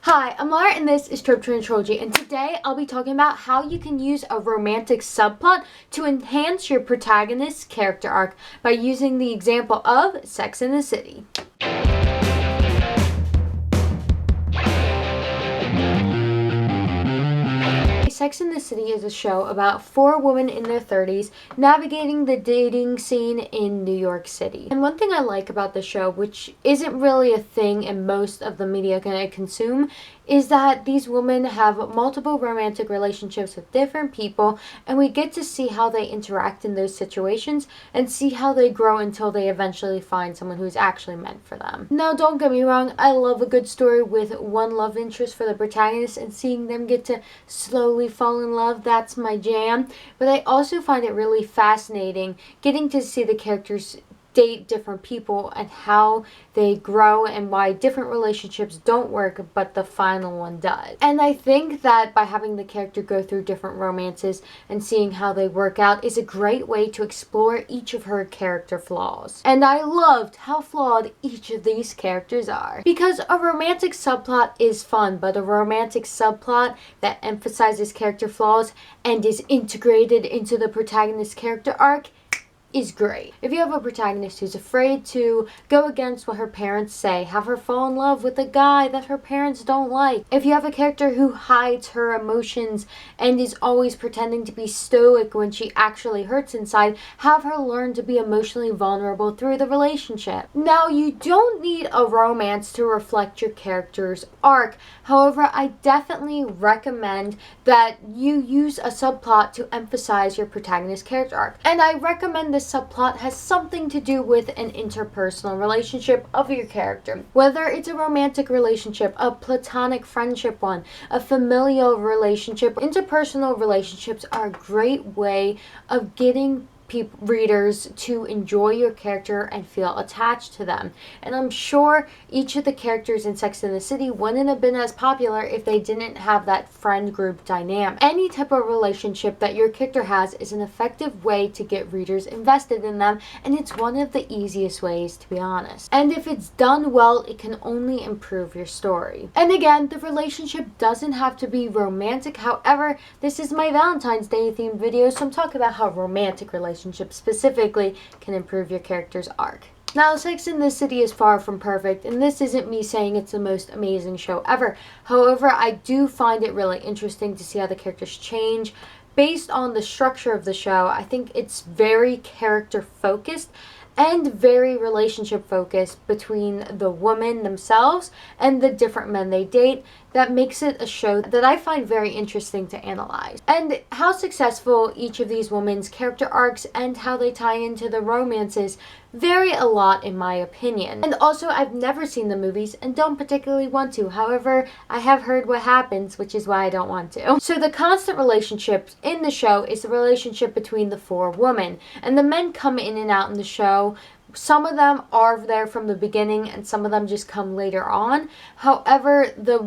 Hi, I'm Laura and this is Trilogy, and today I'll be talking about how you can use a romantic subplot to enhance your protagonist's character arc by using the example of Sex and the City. Sex and the City is a show about four women in their 30s navigating the dating scene in New York City. And one thing I like about the show, which isn't really a thing in most of the media I consume, is that these women have multiple romantic relationships with different people, and we get to see how they interact in those situations and see how they grow until they eventually find someone who's actually meant for them. Now, don't get me wrong, I love a good story with one love interest for the protagonist and seeing them get to slowly fall in love. That's my jam. But I also find it really fascinating getting to see the characters date different people and how they grow and why different relationships don't work but the final one does. And I think that by having the character go through different romances and seeing how they work out is a great way to explore each of her character flaws. And I loved how flawed each of these characters are. Because a romantic subplot is fun, but a romantic subplot that emphasizes character flaws and is integrated into the protagonist's character arc is great. If you have a protagonist who's afraid to go against what her parents say, have her fall in love with a guy that her parents don't like. If you have a character who hides her emotions and is always pretending to be stoic when she actually hurts inside, have her learn to be emotionally vulnerable through the relationship. Now, you don't need a romance to reflect your character's arc. However, I definitely recommend that you use a subplot to emphasize your protagonist's character arc. And I recommend this subplot has something to do with an interpersonal relationship of your character. Whether it's a romantic relationship, a platonic friendship one, a familial relationship, interpersonal relationships are a great way of getting readers to enjoy your character and feel attached to them. And I'm sure each of the characters in Sex and the City wouldn't have been as popular if they didn't have that friend group dynamic. Any type of relationship that your character has is an effective way to get readers invested in them, and it's one of the easiest ways, to be honest. And if it's done well, it can only improve your story. And again, the relationship doesn't have to be romantic. However, this is my Valentine's Day themed video, so I'm talking about how romantic relationships specifically can improve your character's arc. Now, Sex and the City is far from perfect, and this isn't me saying it's the most amazing show ever. However, I do find it really interesting to see how the characters change. Based on the structure of the show, I think it's very character focused and very relationship focused between the women themselves and the different men they date. That makes it a show that I find very interesting to analyze. And how successful each of these women's character arcs and how they tie into the romances vary a lot in my opinion. And also, I've never seen the movies and don't particularly want to. However, I have heard what happens, which is why I don't want to. So the constant relationship in the show is the relationship between the four women. And the men come in and out in the show. Some of them are there from the beginning and some of them just come later on. However, the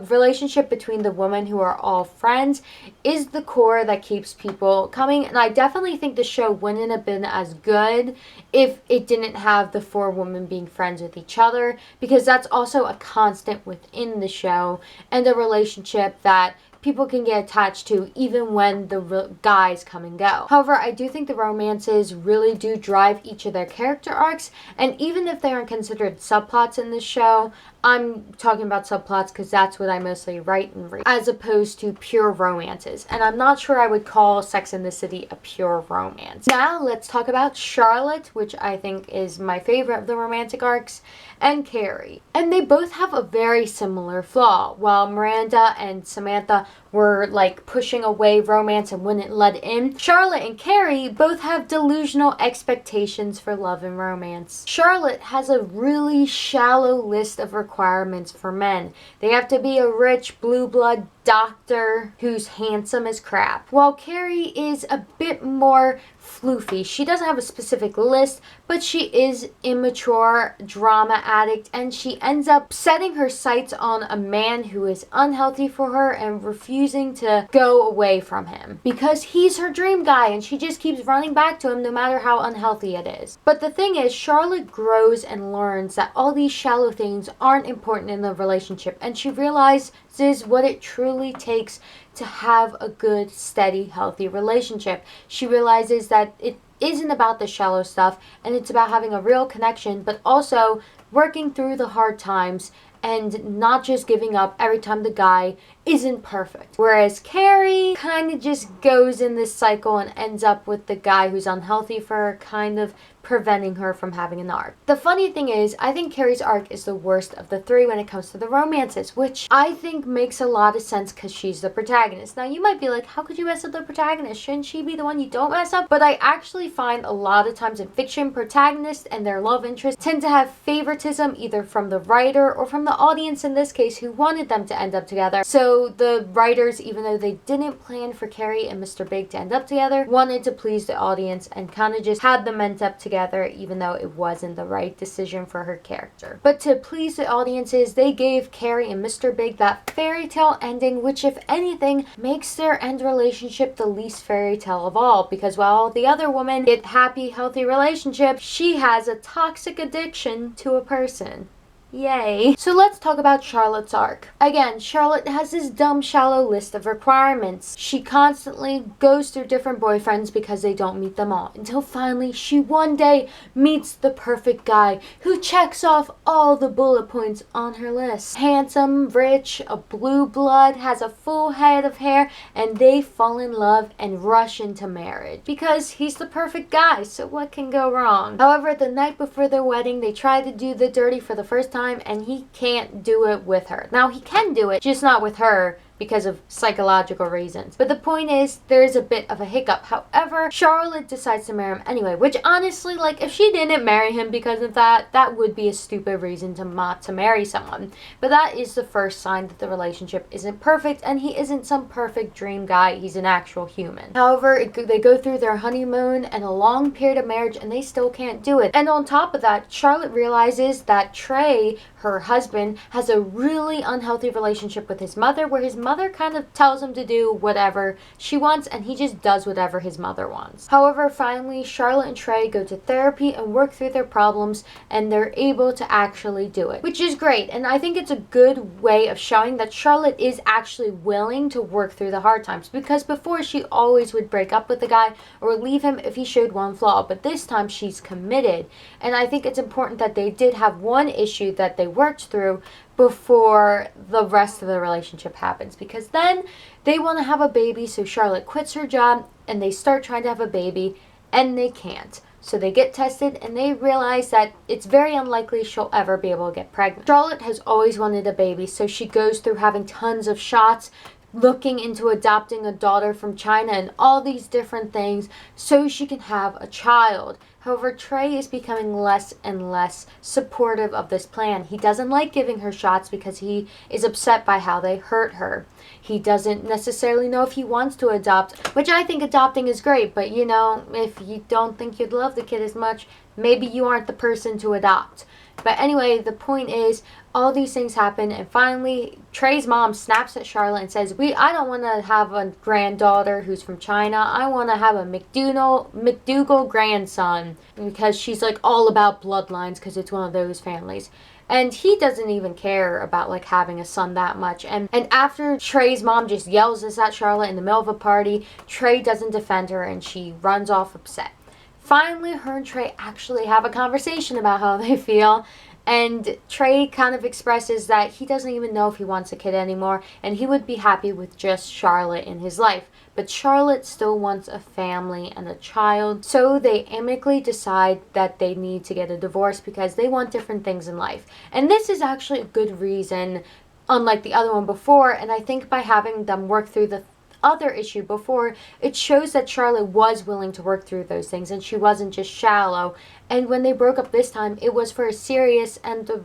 relationship between the women who are all friends is the core that keeps people coming. And I definitely think the show wouldn't have been as good if it didn't have the four women being friends with each other, because that's also a constant within the show and a relationship that people can get attached to even when the guys come and go. However, I do think the romances really do drive each of their character arcs, and even if they aren't considered subplots in the show, I'm talking about subplots because that's what I mostly write and read, as opposed to pure romances. And I'm not sure I would call Sex and the City a pure romance. Now let's talk about Charlotte, which I think is my favorite of the romantic arcs, and Carrie. And they both have a very similar flaw. While Miranda and Samantha were like pushing away romance and wouldn't let it in, Charlotte and Carrie both have delusional expectations for love and romance. Charlotte has a really shallow list of requirements for men. They have to be a rich blue blood doctor who's handsome as crap. While Carrie is a bit more floofy. She doesn't have a specific list, but she is immature, drama addict, and she ends up setting her sights on a man who is unhealthy for her and refusing to go away from him because he's her dream guy and she just keeps running back to him no matter how unhealthy it is. But the thing is, Charlotte grows and learns that all these shallow things aren't important in the relationship, and she realizes what it truly takes to have a good, steady, healthy relationship. She realizes that it isn't about the shallow stuff and it's about having a real connection, but also working through the hard times and not just giving up every time the guy isn't perfect. Whereas Carrie kind of just goes in this cycle and ends up with the guy who's unhealthy for her, kind of preventing her from having an arc. The funny thing is, I think Carrie's arc is the worst of the three when it comes to the romances, which I think makes a lot of sense because she's the protagonist. Now you might be like, how could you mess up the protagonist? Shouldn't she be the one you don't mess up? But I actually find a lot of times in fiction, protagonists and their love interest tend to have favoritism either from the writer or from the audience in this case who wanted them to end up together. So the writers, even though they didn't plan for Carrie and Mr. Big to end up together, wanted to please the audience and kind of just had them end up together even though it wasn't the right decision for her character. But to please the audiences, they gave Carrie and Mr. Big that fairy tale ending, which if anything makes their end relationship the least fairy tale of all, because while the other woman get happy, healthy relationship, she has a toxic addiction to a person. Yay. So let's talk about Charlotte's arc. Again, Charlotte has this dumb, shallow list of requirements. She constantly goes through different boyfriends because they don't meet them all, until finally she one day meets the perfect guy who checks off all the bullet points on her list. Handsome, rich, a blue blood, has a full head of hair, and they fall in love and rush into marriage. Because he's the perfect guy, so what can go wrong? However, the night before their wedding, they try to do the dirty for the first time, and he can't do it with her. Now, he can do it, just not with her because of psychological reasons. But the point is, there is a bit of a hiccup. However, Charlotte decides to marry him anyway, which honestly, like, if she didn't marry him because of that, that would be a stupid reason to not to marry someone. But that is the first sign that the relationship isn't perfect, and he isn't some perfect dream guy. He's an actual human. However, they go through their honeymoon and a long period of marriage, and they still can't do it. And on top of that, Charlotte realizes that Trey, her husband, has a really unhealthy relationship with his mother, where his mother kind of tells him to do whatever she wants and he just does whatever his mother wants. However, finally, Charlotte and Trey go to therapy and work through their problems, and they're able to actually do it, which is great. And I think it's a good way of showing that Charlotte is actually willing to work through the hard times, because before she always would break up with the guy or leave him if he showed one flaw, but this time she's committed. And I think it's important that they did have one issue that they worked through before the rest of the relationship happens, because then they want to have a baby. So Charlotte quits her job and they start trying to have a baby and they can't. So they get tested and they realize that it's very unlikely she'll ever be able to get pregnant. Charlotte has always wanted a baby, so she goes through having tons of shots, looking into adopting a daughter from China and all these different things so she can have a child. However, Trey is becoming less and less supportive of this plan. He doesn't like giving her shots because he is upset by how they hurt her. He doesn't necessarily know if he wants to adopt, which I think adopting is great, but you know, if you don't think you'd love the kid as much, maybe you aren't the person to adopt. But anyway, the point is, all these things happen, and finally, Trey's mom snaps at Charlotte and says, I don't want to have a granddaughter who's from China. I want to have a McDougal grandson, because she's like all about bloodlines, because it's one of those families. And he doesn't even care about like having a son that much. And after Trey's mom just yells this at Charlotte in the middle of a party, Trey doesn't defend her and she runs off upset. Finally, her and Trey actually have a conversation about how they feel, and Trey kind of expresses that he doesn't even know if he wants a kid anymore, and he would be happy with just Charlotte in his life. But Charlotte still wants a family and a child, so they amicably decide that they need to get a divorce because they want different things in life. And this is actually a good reason, unlike the other one before, and I think by having them work through the other issue before, it shows that Charlotte was willing to work through those things and she wasn't just shallow. And when they broke up this time, it was for a serious and a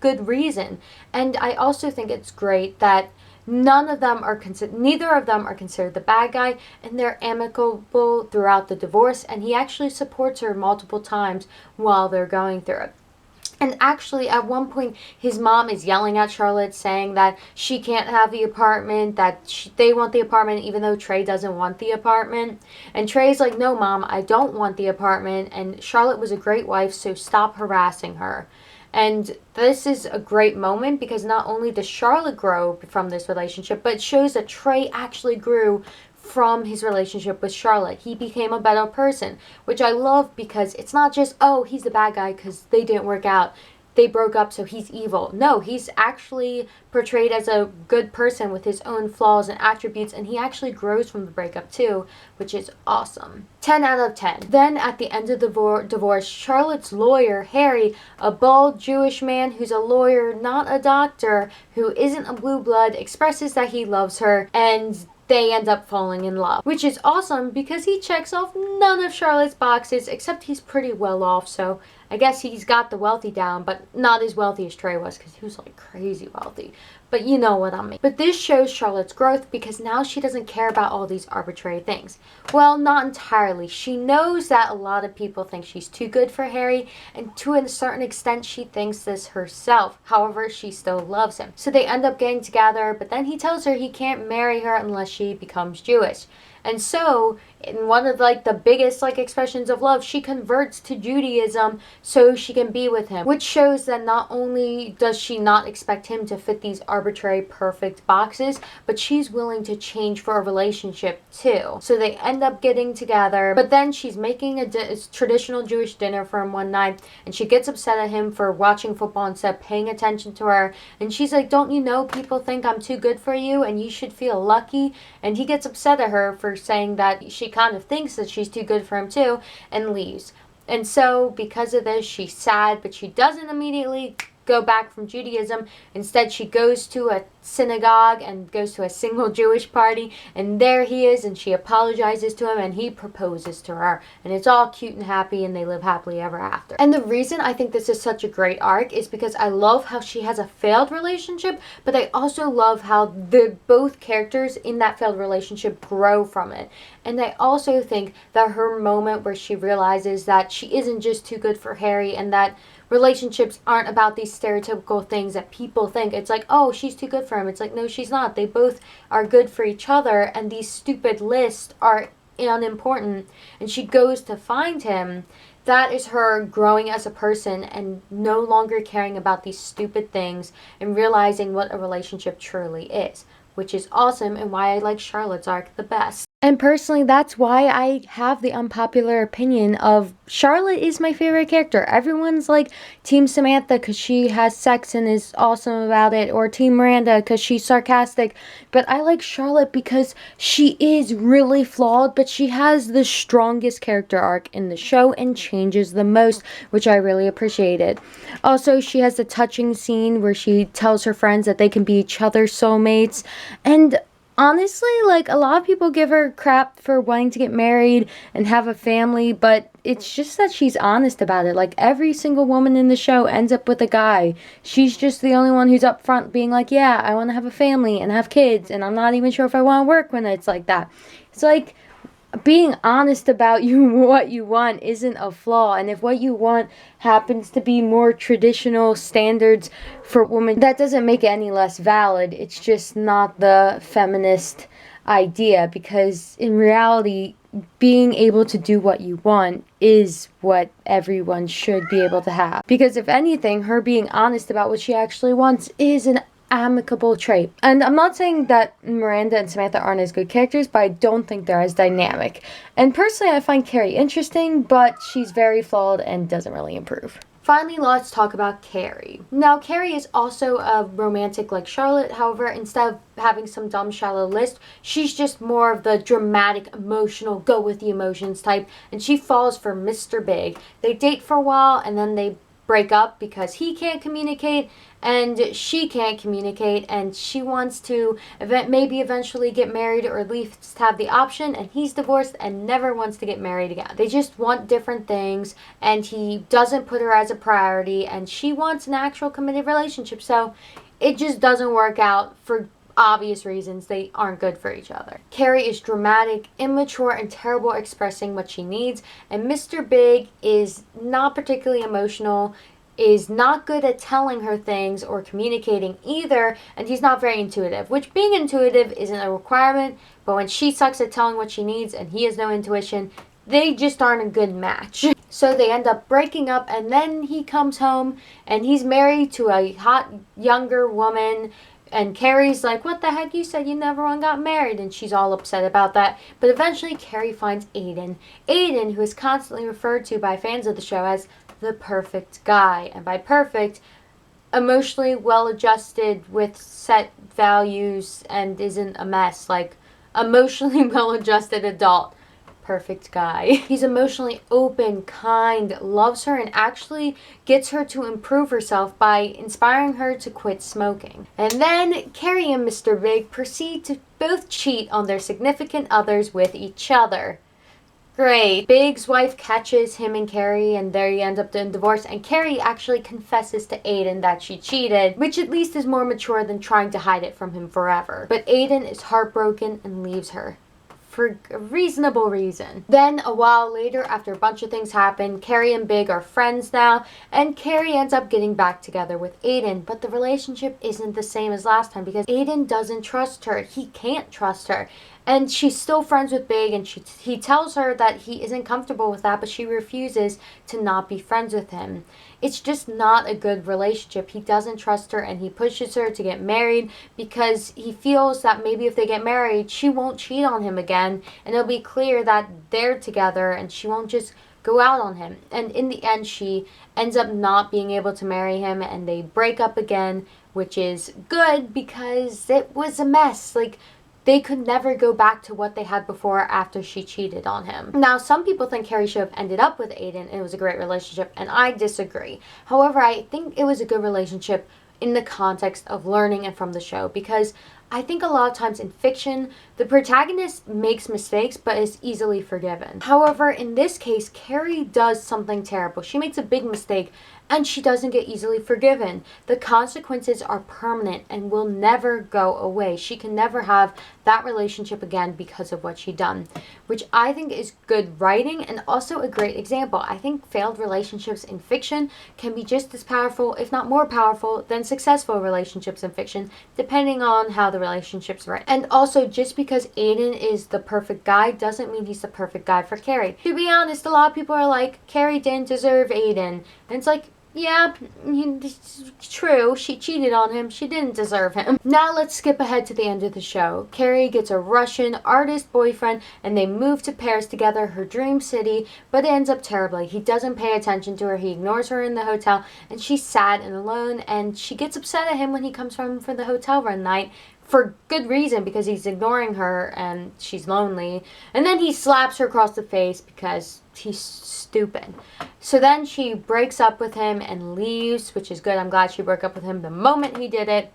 good reason. And I also think it's great that neither of them are considered the bad guy, and they're amicable throughout the divorce, and he actually supports her multiple times while they're going through it. And actually, at one point, his mom is yelling at Charlotte, saying that she can't have the apartment, that they want the apartment, even though Trey doesn't want the apartment. And Trey's like, no, Mom, I don't want the apartment. And Charlotte was a great wife, so stop harassing her. And this is a great moment because not only does Charlotte grow from this relationship, but it shows that Trey actually grew from his relationship with Charlotte. He became a better person, which I love because it's not just, oh, he's the bad guy because they didn't work out. They broke up, so he's evil. No, he's actually portrayed as a good person with his own flaws and attributes, and he actually grows from the breakup too, which is awesome. 10 out of 10. Then at the end of the divorce, Charlotte's lawyer, Harry, a bald Jewish man who's a lawyer, not a doctor, who isn't a blue blood, expresses that he loves her, and they end up falling in love, which is awesome because he checks off none of Charlotte's boxes, except he's pretty well off, so I guess he's got the wealthy down, but not as wealthy as Trey was because he was like crazy wealthy. But you know what I mean. But this shows Charlotte's growth because now she doesn't care about all these arbitrary things. Well, not entirely. She knows that a lot of people think she's too good for Harry, and to a certain extent she thinks this herself. However, she still loves him. So they end up getting together, but then he tells her he can't marry her unless she becomes Jewish. And so, in one of the biggest expressions of love, she converts to Judaism so she can be with him, which shows that not only does she not expect him to fit these arbitrary perfect boxes, but she's willing to change for a relationship too. So they end up getting together, but then she's making a traditional Jewish dinner for him one night, and she gets upset at him for watching football instead of paying attention to her, and she's like, don't you know people think I'm too good for you and you should feel lucky? And he gets upset at her for saying that she kind of thinks that she's too good for him too, and leaves. And so because of this, she's sad, but she doesn't immediately go back from Judaism. Instead, she goes to a synagogue and goes to a single Jewish party, and there he is, and she apologizes to him, and he proposes to her, and it's all cute and happy, and they live happily ever after. And the reason I think this is such a great arc is because I love how she has a failed relationship, but I also love how both characters in that failed relationship grow from it. And I also think that her moment where she realizes that she isn't just too good for Harry, and that relationships aren't about these stereotypical things that people think. It's like, oh, she's too good for him. It's like, no, she's not. They both are good for each other, and these stupid lists are unimportant. And she goes to find him. That is her growing as a person and no longer caring about these stupid things and realizing what a relationship truly is, which is awesome and why I like Charlotte's arc the best. And personally, that's why I have the unpopular opinion of Charlotte is my favorite character. Everyone's like Team Samantha because she has sex and is awesome about it, or Team Miranda because she's sarcastic. But I like Charlotte because she is really flawed, but she has the strongest character arc in the show and changes the most, which I really appreciated. Also, she has the touching scene where she tells her friends that they can be each other's soulmates. And honestly, a lot of people give her crap for wanting to get married and have a family, but it's just that she's honest about it. Every single woman in the show ends up with a guy. She's just the only one who's up front being like, yeah, I want to have a family and have kids, and I'm not even sure if I want to work when it's like that. It's like being honest about what you want isn't a flaw, and if what you want happens to be more traditional standards for women, that doesn't make it any less valid. It's just not the feminist idea, because in reality, being able to do what you want is what everyone should be able to have. Because if anything, her being honest about what she actually wants is an amicable trait. And I'm not saying that Miranda and Samantha aren't as good characters, but I don't think they're as dynamic. And personally, I find Carrie interesting, but she's very flawed and doesn't really improve. Finally, let's talk about Carrie. Now, Carrie is also a romantic like Charlotte. However, instead of having some dumb, shallow list, she's just more of the dramatic, emotional, go with the emotions type, and she falls for Mr. Big. They date for a while, and then they break up because he can't communicate and she can't communicate, and she wants to maybe eventually get married, or at least have the option, and he's divorced and never wants to get married again. They just want different things, and he doesn't put her as a priority, and she wants an actual committed relationship, so it just doesn't work out for obvious reasons they aren't good for each other. Carrie is dramatic, immature, and terrible at expressing what she needs, and Mr. Big is not particularly emotional, is not good at telling her things or communicating either, and he's not very intuitive, which being intuitive isn't a requirement, but when she sucks at telling what she needs and he has no intuition, they just aren't a good match. So they end up breaking up, and then he comes home and he's married to a hot younger woman. And Carrie's like, what the heck? You said you never got married. And she's all upset about that. But eventually Carrie finds Aiden. Aiden, who is constantly referred to by fans of the show as the perfect guy. And by perfect, emotionally well-adjusted with set values and isn't a mess. Like, emotionally well-adjusted adult. Perfect guy. He's emotionally open, kind, loves her, and actually gets her to improve herself by inspiring her to quit smoking. And then Carrie and Mr. Big proceed to both cheat on their significant others with each other. Great. Big's wife catches him and Carrie, and there he ends up in divorce, and Carrie actually confesses to Aiden that she cheated, which at least is more mature than trying to hide it from him forever. But Aiden is heartbroken and leaves her. For a reasonable reason. Then, a while later, after a bunch of things happen, Carrie and Big are friends now, and Carrie ends up getting back together with Aiden, but the relationship isn't the same as last time because Aiden doesn't trust her. He can't trust her. And she's still friends with Big, and he tells her that he isn't comfortable with that, but she refuses to not be friends with him. It's just not a good relationship. He doesn't trust her, and he pushes her to get married because he feels that maybe if they get married, she won't cheat on him again, and it'll be clear that they're together, and she won't just go out on him. And in the end, she ends up not being able to marry him, and they break up again, which is good because it was a mess. Like, they could never go back to what they had before after she cheated on him. Now, some people think Carrie should have ended up with Aiden and it was a great relationship, and I disagree. However, I think it was a good relationship in the context of learning and from the show, because I think a lot of times in fiction, the protagonist makes mistakes but is easily forgiven. However, in this case, Carrie does something terrible. She makes a big mistake and she doesn't get easily forgiven. The consequences are permanent and will never go away. She can never have that relationship again because of what she done, which I think is good writing and also a great example. I think failed relationships in fiction can be just as powerful, if not more powerful, than successful relationships in fiction, depending on how the relationship's written. And also, just because Aiden is the perfect guy doesn't mean he's the perfect guy for Carrie. To be honest, a lot of people are like, Carrie didn't deserve Aiden. And it's like, yeah, it's true. She cheated on him. She didn't deserve him. Now let's skip ahead to the end of the show. Carrie gets a Russian artist boyfriend and they move to Paris together, her dream city, but it ends up terribly. He doesn't pay attention to her. He ignores her in the hotel and she's sad and alone, and she gets upset at him when he comes home from the hotel one night. For good reason, because he's ignoring her and she's lonely. And then he slaps her across the face because he's stupid. So then she breaks up with him and leaves, which is good. I'm glad she broke up with him the moment he did it.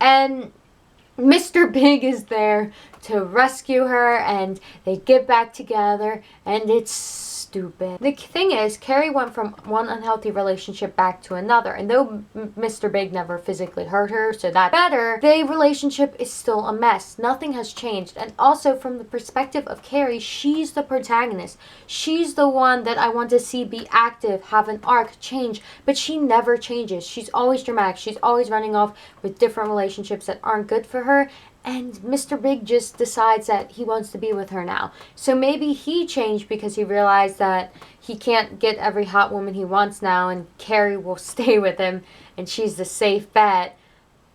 And Mr. Big is there to rescue her, and they get back together, and it's stupid. The thing is, Carrie went from one unhealthy relationship back to another, and though Mr. Big never physically hurt her, so that's better, the relationship is still a mess. Nothing has changed. And also, from the perspective of Carrie, she's the protagonist. She's the one that I want to see be active, have an arc, change, but she never changes. She's always dramatic. She's always running off with different relationships that aren't good for her. And Mr. Big just decides that he wants to be with her now. So maybe he changed because he realized that he can't get every hot woman he wants now, and Carrie will stay with him and she's the safe bet.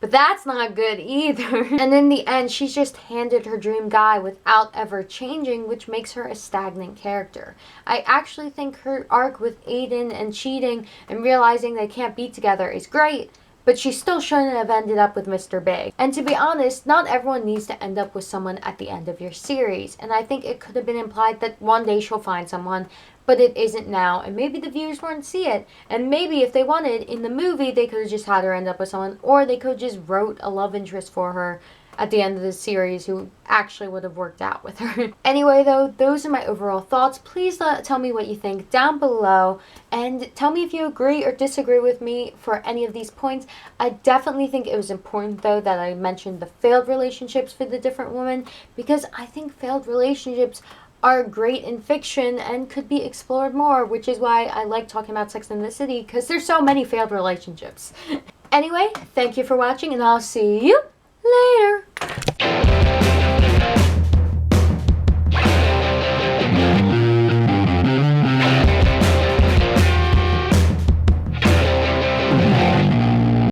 But that's not good either. And in the end, she's just handed her dream guy without ever changing, which makes her a stagnant character. I actually think her arc with Aiden and cheating and realizing they can't be together is great, but she still shouldn't have ended up with Mr. Big. And to be honest, not everyone needs to end up with someone at the end of your series. And I think it could have been implied that one day she'll find someone, but it isn't now. And maybe the viewers won't see it. And maybe if they wanted, in the movie, they could have just had her end up with someone, or they could have just wrote a love interest for her at the end of the series who actually would have worked out with her. Anyway, though, those are my overall thoughts. Please tell me what you think down below, and tell me if you agree or disagree with me for any of these points. I definitely think it was important, though, that I mentioned the failed relationships for the different women, because I think failed relationships are great in fiction and could be explored more, which is why I like talking about Sex and the City, because there's so many failed relationships. Anyway, thank you for watching, and I'll see you later.